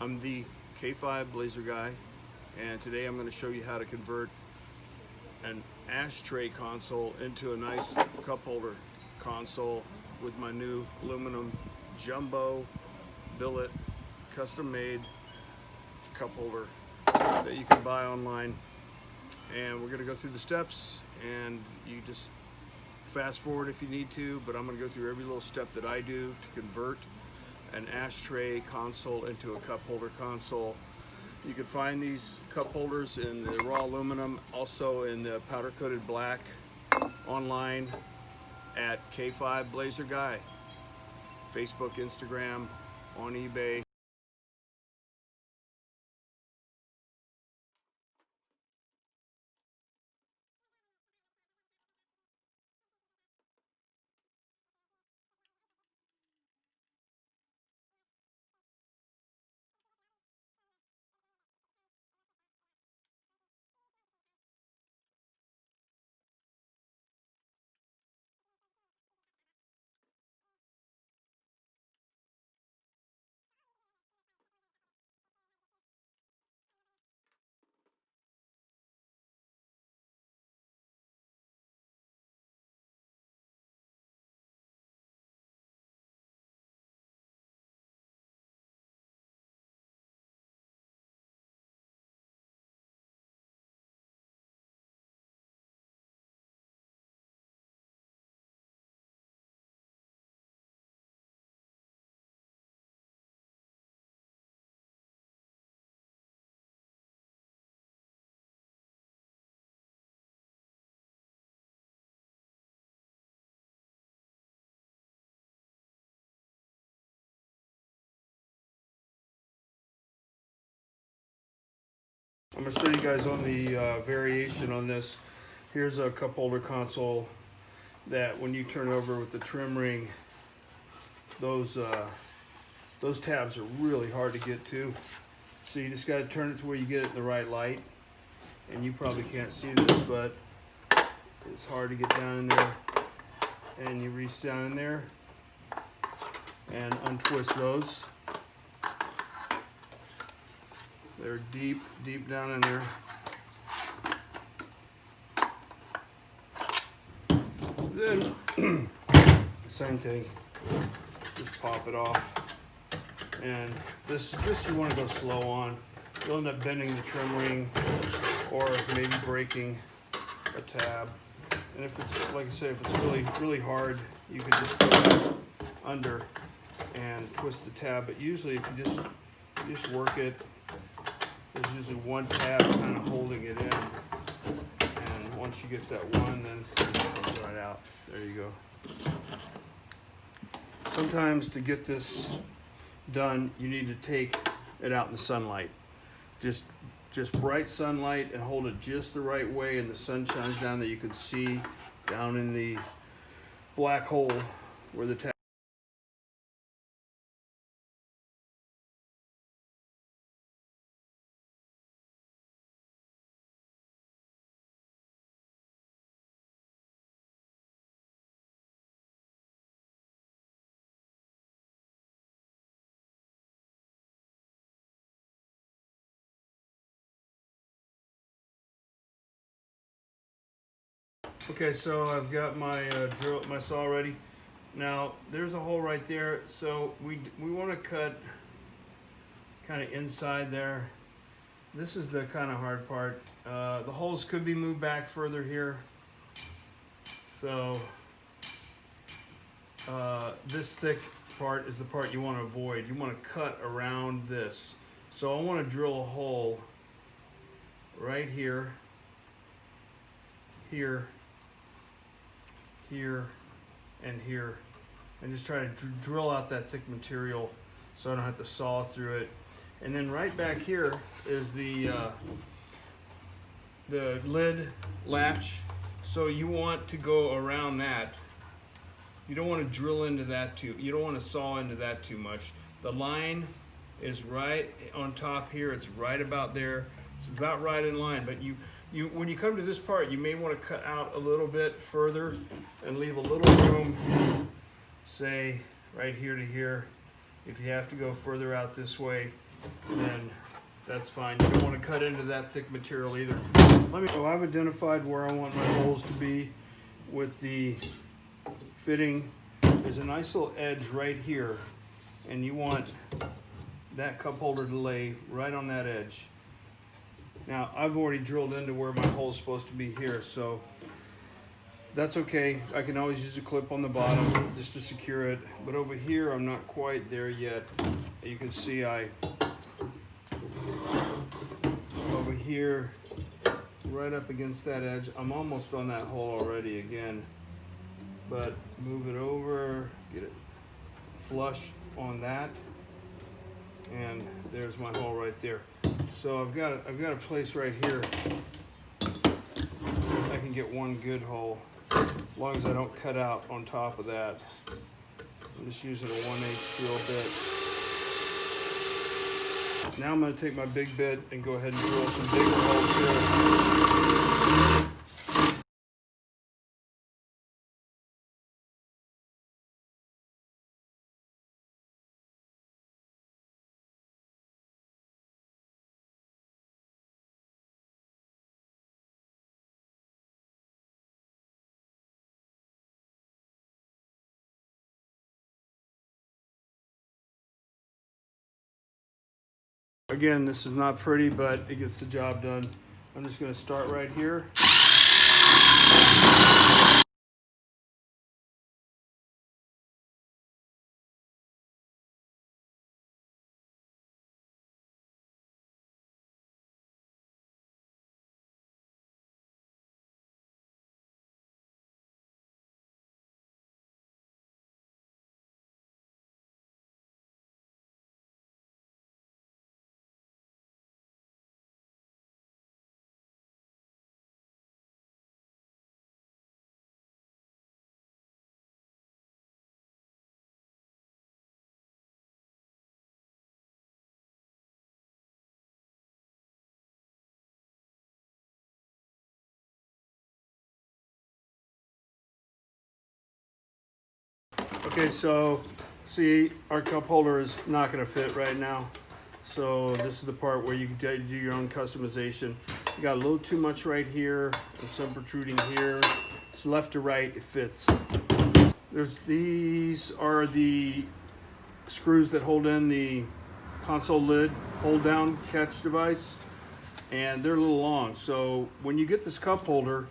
I'm the K5 Blazer guy, and today I'm going to show you how to convert an ashtray console into a nice cup holder console with my new aluminum jumbo billet custom made cup holder that you can buy online. And we're going to go through the steps, and you just fast forward if you need to, but I'm going to go through every little step that I do to convert an ashtray console into a cup holder console. You can find these cup holders in the raw aluminum, also in the powder coated black, online at K5 Blazer Guy, Facebook, Instagram, on eBay. I'm going to show you guys on the variation on this. Here's a cup holder console that when you turn over with the trim ring, those tabs are really hard to get to. So you just got to turn it to where you get it in the right light. And you probably can't see this, but it's hard to get down in there. And you reach down in there and untwist those. They're deep, deep down in there. Then, same thing, just pop it off. And this you want to go slow on. You'll end up bending the trim ring or maybe breaking a tab. And if it's, like I say, if it's really, really hard, you can just go under and twist the tab. But usually if you just work it, there's usually one tab kind of holding it in, and once you get that one, then it comes right out. There you go. Sometimes to get this done, you need to take it out in the sunlight. Just bright sunlight, and hold it just the right way, and the sun shines down that you can see down in the black hole where the tab. Okay, so I've got my my saw ready. Now there's a hole right there, so we want to cut kind of inside there. This is the kind of hard part. The holes could be moved back further here. So this thick part is the part you want to avoid. You want to cut around this. So I want to drill a hole right here, here, here, and here, and just try to drill out that thick material so I don't have to saw through it. And then right back here is the lid latch, so you want to go around that. You don't want to drill into that you don't want to saw into that too much. The line is right on top here. It's right about there. It's about right in line, but when you come to this part, you may want to cut out a little bit further and leave a little room, say right here to here. If you have to go further out this way, then that's fine. You don't want to cut into that thick material either. So I've identified where I want my holes to be with the fitting. There's a nice little edge right here, and you want that cup holder to lay right on that edge. Now I've already drilled into where my hole is supposed to be here, so that's okay. I can always use a clip on the bottom just to secure it, but over here I'm not quite there yet. You can see over here right up against that edge, I'm almost on that hole already again, but move it over, get it flush on that, and there's my hole right there. So I've got a place right here I can get one good hole, as long as I don't cut out on top of that. I'm just using a 1/8 drill bit. Now I'm going to take my big bit and go ahead and drill some bigger holes here. Again, this is not pretty, but it gets the job done. I'm just going to start right here. Okay, so see, our cup holder is not going to fit right now. So this is the part where you can do your own customization. You got a little too much right here and some protruding here. It's left to right, it fits. These are the screws that hold in the console lid hold down catch device, and they're a little long. So when you get this cup holder,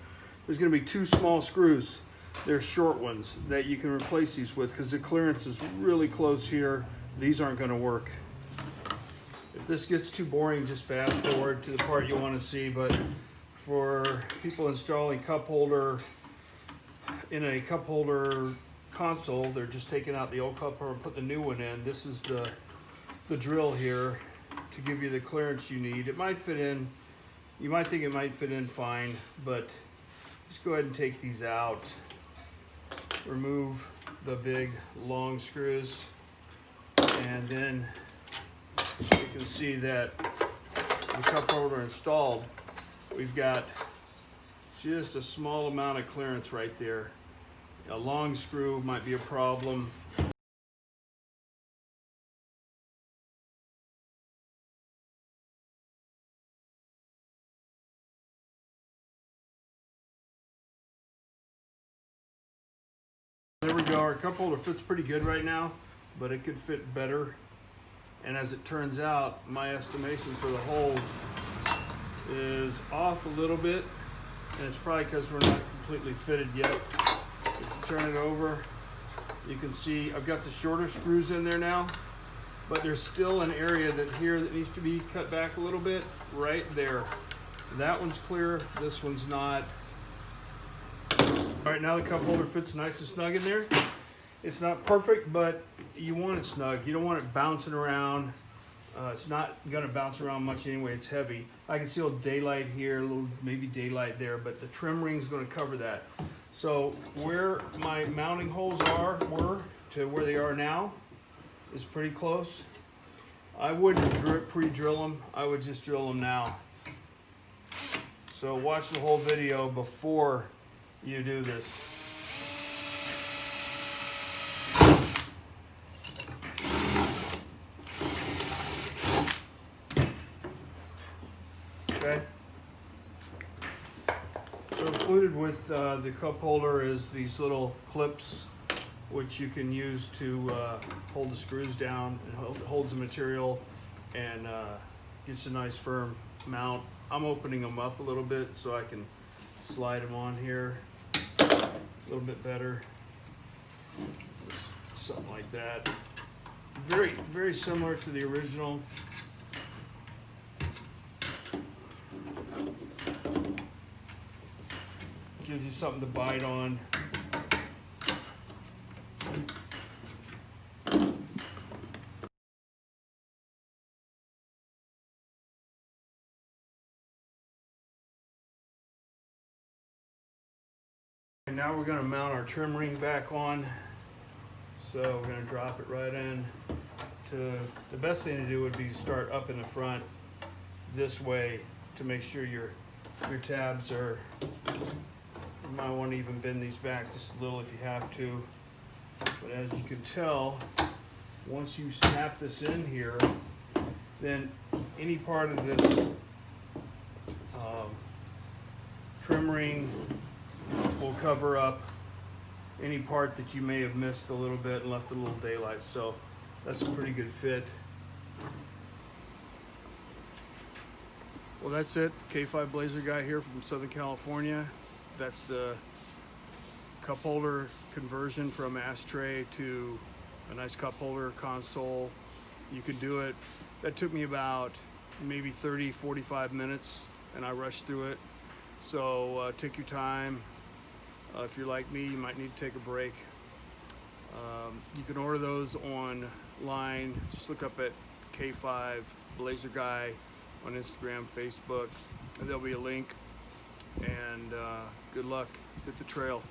there's going to be two small screws. They're short ones that you can replace these with because the clearance is really close here. These aren't going to work. If this gets too boring, just fast forward to the part you want to see. But for people installing cup holder in a cup holder console, they're just taking out the old cup holder and put the new one in. This is the drill here to give you the clearance you need. It might fit in, you might think it might fit in fine, but just go ahead and take these out. Remove the big long screws, and then you can see that the cup holder installed, we've got just a small amount of clearance right there. A long screw might be a problem. There we go, our cup holder fits pretty good right now, but it could fit better. And as it turns out, my estimation for the holes is off a little bit, and it's probably because we're not completely fitted yet. If you turn it over, you can see I've got the shorter screws in there now, but there's still an area that needs to be cut back a little bit right there. That one's clear, this one's not. All right, now the cup holder fits nice and snug in there. It's not perfect, but you want it snug. You don't want it bouncing around. It's not gonna bounce around much anyway, it's heavy. I can see a little daylight here, a little maybe daylight there, but the trim ring's gonna cover that. So where my mounting holes were to where they are now is pretty close. I wouldn't pre-drill them, I would just drill them now. So watch the whole video before you do this. Okay. So included with the cup holder is these little clips, which you can use to hold the screws down and holds the material and gets a nice firm mount. I'm opening them up a little bit so I can slide them on here a little bit better. Something like that. Very, very similar to the original. Gives you something to bite on. And now we're going to mount our trim ring back on. So we're going to drop it right in. The best thing to do would be to start up in the front this way to make sure your tabs are, you might want to even bend these back just a little if you have to. But as you can tell, once you snap this in here, then any part of this trim ring will cover up any part that you may have missed a little bit and left a little daylight. So that's a pretty good fit. Well, that's it. K5 Blazer guy here from Southern California. That's the cup holder conversion from ashtray to a nice cup holder console. You can do it. That took me about maybe 30-45 minutes and I rushed through it. So take your time. If you're like me, you might need to take a break. You can order those online. Just look up at K5 Blazer Guy on Instagram, Facebook, and there'll be a link. And good luck. Hit the trail.